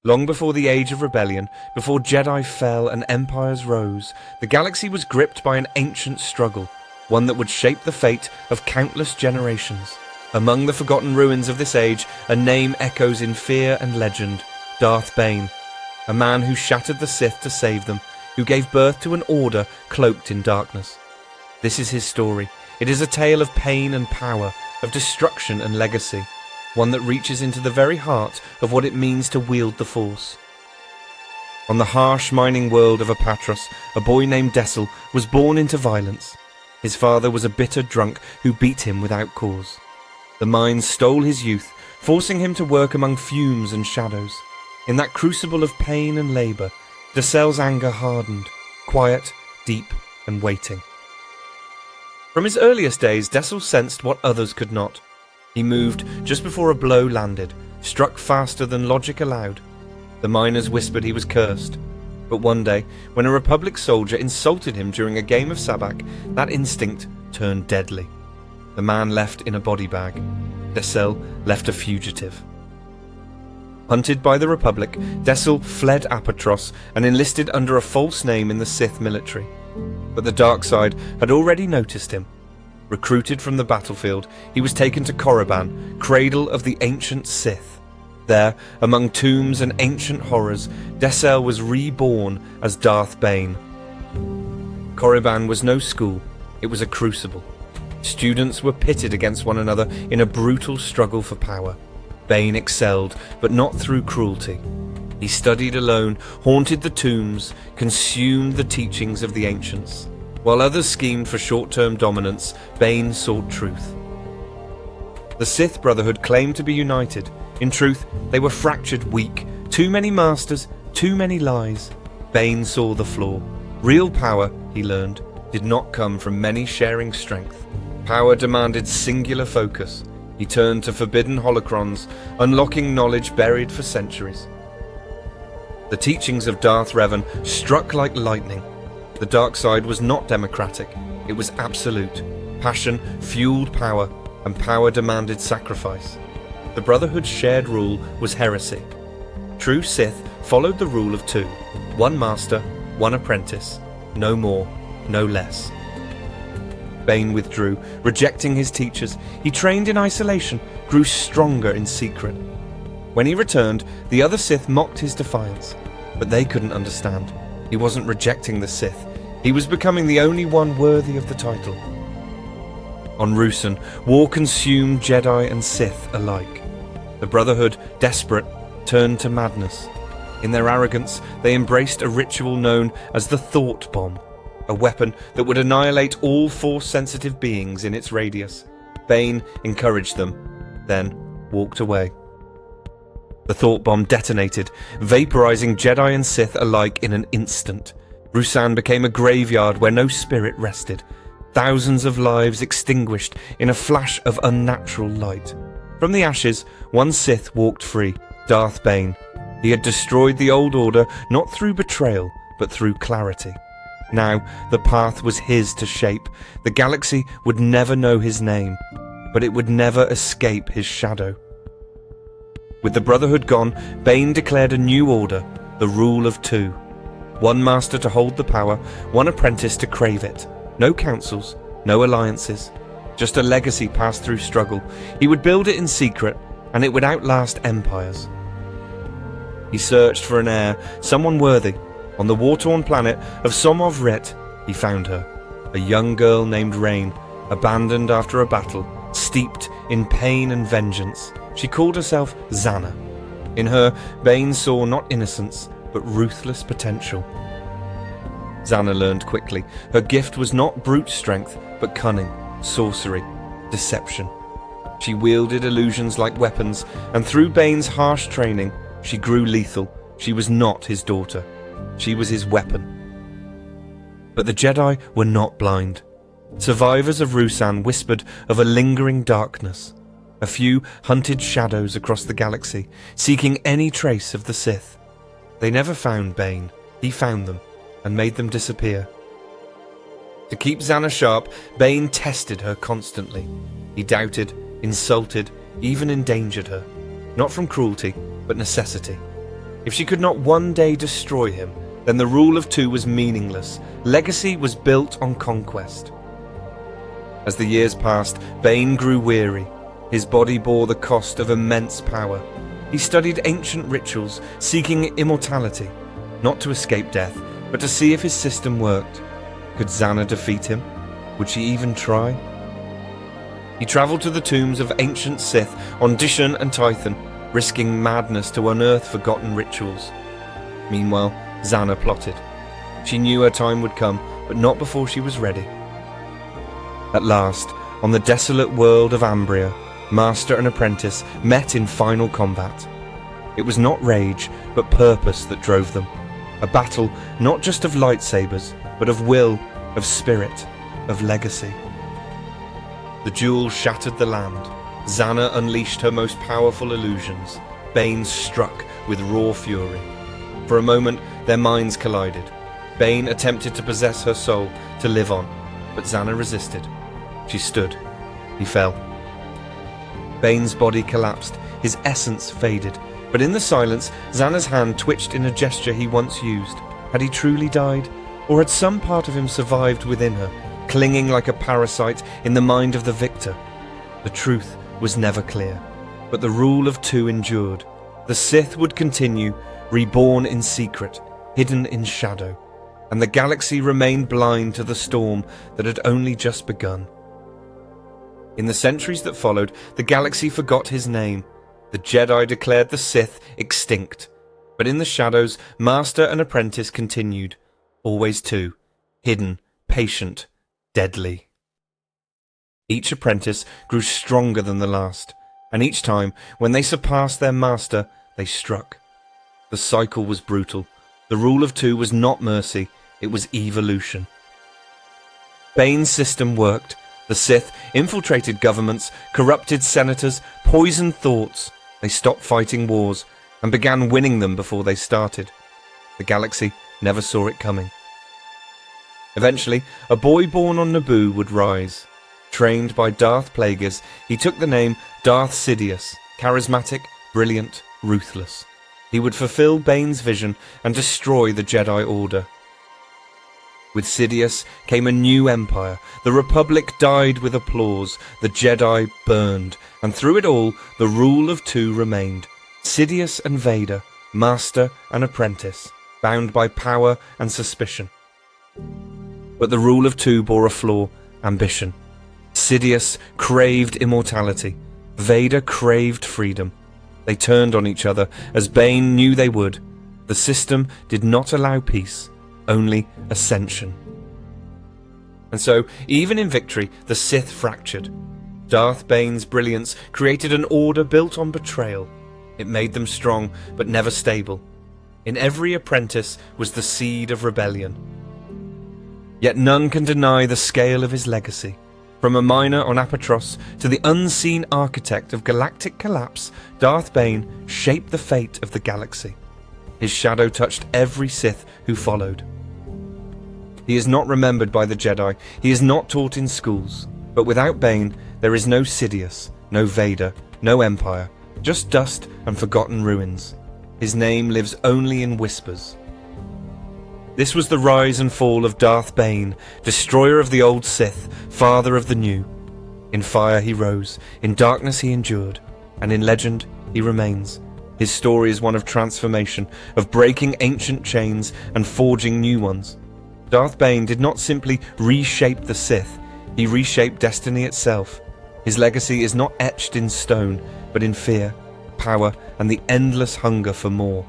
Long before the Age of Rebellion, before Jedi fell and empires rose, the galaxy was gripped by an ancient struggle, one that would shape the fate of countless generations. Among the forgotten ruins of this age, a name echoes in fear and legend: Darth Bane, a man who shattered the Sith to save them, who gave birth to an order cloaked in darkness. This is his story. It is a tale of pain and power, of destruction and legacy, one that reaches into the very heart of what it means to wield the Force. On the harsh mining world of Apatros, a boy named Dessel was born into violence. His father was a bitter drunk who beat him without cause. The mines stole his youth, forcing him to work among fumes and shadows. In that crucible of pain and labour, Dessel's anger hardened, quiet, deep and waiting. From his earliest days, Dessel sensed what others could not. He moved just before a blow landed, struck faster than logic allowed. The miners whispered he was cursed. But one day, when a Republic soldier insulted him during a game of sabak, that instinct turned deadly. The man left in a body bag. Dessel left a fugitive. Hunted by the Republic, Dessel fled Apatros and enlisted under a false name in the Sith military. But the dark side had already noticed him. Recruited from the battlefield, he was taken to Korriban, cradle of the ancient Sith. There, among tombs and ancient horrors, Dessel was reborn as Darth Bane. Korriban was no school, it was a crucible. Students were pitted against one another in a brutal struggle for power. Bane excelled, but not through cruelty. He studied alone, haunted the tombs, consumed the teachings of the ancients. While others schemed for short-term dominance, Bane sought truth. The Sith Brotherhood claimed to be united. In truth, they were fractured weak. Too many masters, too many lies. Bane saw the flaw. Real power, he learned, did not come from many sharing strength. Power demanded singular focus. He turned to forbidden holocrons, unlocking knowledge buried for centuries. The teachings of Darth Revan struck like lightning. The dark side was not democratic, it was absolute. Passion fueled power, and power demanded sacrifice. The Brotherhood's shared rule was heresy. True Sith followed the rule of two: one master, one apprentice, no more, no less. Bane withdrew, rejecting his teachers. He trained in isolation, grew stronger in secret. When he returned, the other Sith mocked his defiance, but they couldn't understand. He wasn't rejecting the Sith. He was becoming the only one worthy of the title. On Ruusan, war consumed Jedi and Sith alike. The Brotherhood, desperate, turned to madness. In their arrogance, they embraced a ritual known as the Thought Bomb, a weapon that would annihilate all Force-sensitive beings in its radius. Bane encouraged them, then walked away. The Thought Bomb detonated, vaporizing Jedi and Sith alike in an instant. Ruusan became a graveyard where no spirit rested. Thousands of lives extinguished in a flash of unnatural light. From the ashes, one Sith walked free, Darth Bane. He had destroyed the old order not through betrayal, but through clarity. Now, the path was his to shape. The galaxy would never know his name, but it would never escape his shadow. With the Brotherhood gone, Bane declared a new order, the rule of two. One master to hold the power, one apprentice to crave it. No councils, no alliances, just a legacy passed through struggle. He would build it in secret, and it would outlast empires. He searched for an heir, someone worthy. On the war-torn planet of Somov Ret, he found her, a young girl named Rain, abandoned after a battle, steeped in pain and vengeance. She called herself Zannah. In her, Bane saw not innocence, but ruthless potential. Zannah learned quickly. Her gift was not brute strength, but cunning, sorcery, deception. She wielded illusions like weapons, and through Bane's harsh training, she grew lethal. She was not his daughter. She was his weapon. But the Jedi were not blind. Survivors of Ruusan whispered of a lingering darkness. A few hunted shadows across the galaxy, seeking any trace of the Sith. They never found Bane. He found them, and made them disappear. To keep Zannah sharp, Bane tested her constantly. He doubted, insulted, even endangered her. Not from cruelty, but necessity. If she could not one day destroy him, then the rule of two was meaningless. Legacy was built on conquest. As the years passed, Bane grew weary. His body bore the cost of immense power. He studied ancient rituals, seeking immortality, not to escape death, but to see if his system worked. Could Zannah defeat him? Would she even try? He travelled to the tombs of ancient Sith on Dishon and Tython, risking madness to unearth forgotten rituals. Meanwhile, Zannah plotted. She knew her time would come, but not before she was ready. At last, on the desolate world of Ambria, Master and Apprentice met in final combat. It was not rage, but purpose that drove them. A battle not just of lightsabers, but of will, of spirit, of legacy. The duel shattered the land. Zannah unleashed her most powerful illusions. Bane struck with raw fury. For a moment, their minds collided. Bane attempted to possess her soul, to live on, but Zannah resisted. She stood. He fell. Bane's body collapsed, his essence faded, but in the silence, Zannah's hand twitched in a gesture he once used. Had he truly died? Or had some part of him survived within her, clinging like a parasite in the mind of the victor? The truth was never clear, but the rule of two endured. The Sith would continue, reborn in secret, hidden in shadow, and the galaxy remained blind to the storm that had only just begun. In the centuries that followed, the galaxy forgot his name. The Jedi declared the Sith extinct, but in the shadows, Master and Apprentice continued, always two, hidden, patient, deadly. Each apprentice grew stronger than the last, and each time, when they surpassed their master, they struck. The cycle was brutal. The rule of two was not mercy, it was evolution. Bane's system worked. The Sith infiltrated governments, corrupted senators, poisoned thoughts. They stopped fighting wars and began winning them before they started. The galaxy never saw it coming. Eventually, a boy born on Naboo would rise. Trained by Darth Plagueis, he took the name Darth Sidious, charismatic, brilliant, ruthless. He would fulfill Bane's vision and destroy the Jedi Order. With Sidious came a new empire. The Republic died with applause. The Jedi burned. And through it all, the rule of two remained. Sidious and Vader, master and apprentice, bound by power and suspicion. But the rule of two bore a flaw, ambition. Sidious craved immortality. Vader craved freedom. They turned on each other, as Bane knew they would. The system did not allow peace, only ascension. And so, even in victory, the Sith fractured. Darth Bane's brilliance created an order built on betrayal. It made them strong, but never stable. In every apprentice was the seed of rebellion. Yet none can deny the scale of his legacy. From a miner on Apatros to the unseen architect of galactic collapse, Darth Bane shaped the fate of the galaxy. His shadow touched every Sith who followed. He is not remembered by the Jedi, he is not taught in schools, but without Bane there is no Sidious, no Vader, no Empire, just dust and forgotten ruins. His name lives only in whispers. This was the rise and fall of Darth Bane, destroyer of the old Sith, father of the new. In fire he rose, in darkness he endured, and in legend he remains. His story is one of transformation, of breaking ancient chains and forging new ones. Darth Bane did not simply reshape the Sith, he reshaped destiny itself. His legacy is not etched in stone, but in fear, power, and the endless hunger for more.